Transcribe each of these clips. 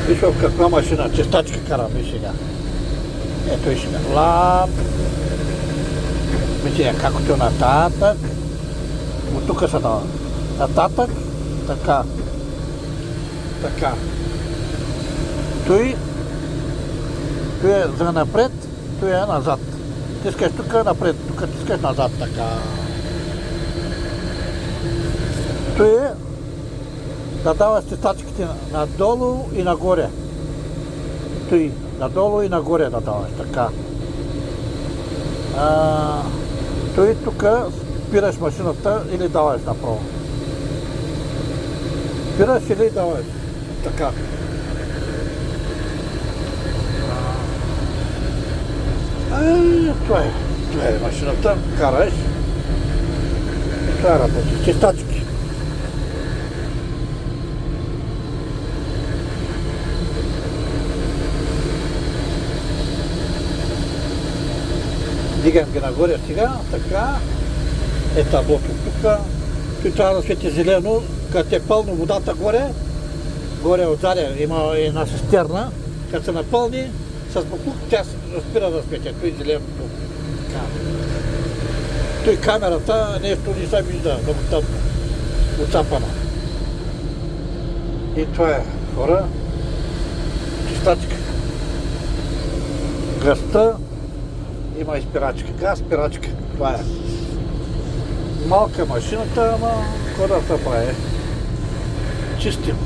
Виж в каква машина, чистачка караме сега. Ето и шмерлап. Мисля, както нататък. От тук се дава. Нататък, така. Така. Той е за напред, той е назад. Тискаш тук напред, тук тискаш назад, така. Той е да дава статачките надолу и нагоре. Той надолу и нагоре да даваш, така. Той тук спираш машината или даваш направо. Спираш или даваш, така. Това е машината, караш. И това работи, чистачки. Дигам ги нагоре сега, така. Е таблото тук. Той трябва да свети зелено, като е пълно водата горе отзаде има една цистерна, като се напълни, с буклук тя спира да свети, той зелено тук. Той камерата нещо не се вижда, да му тъпно, отцапана. И това е, хора, чистачка. Гъста, има и спирачка, газ, спирачка, това е. Малка машината, ама кода се прави. Чистим.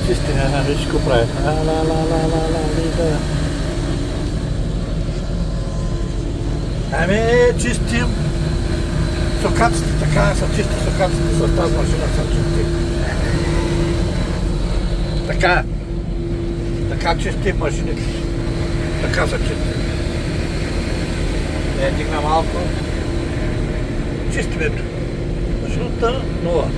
Чистим, виж какво прави. Ами, чистим. Сокаците, така са чисти сокаците с тази машина са чисти. Така чистим машините. Така са чисти. Дигна малко. Чистим ето. Машината нова.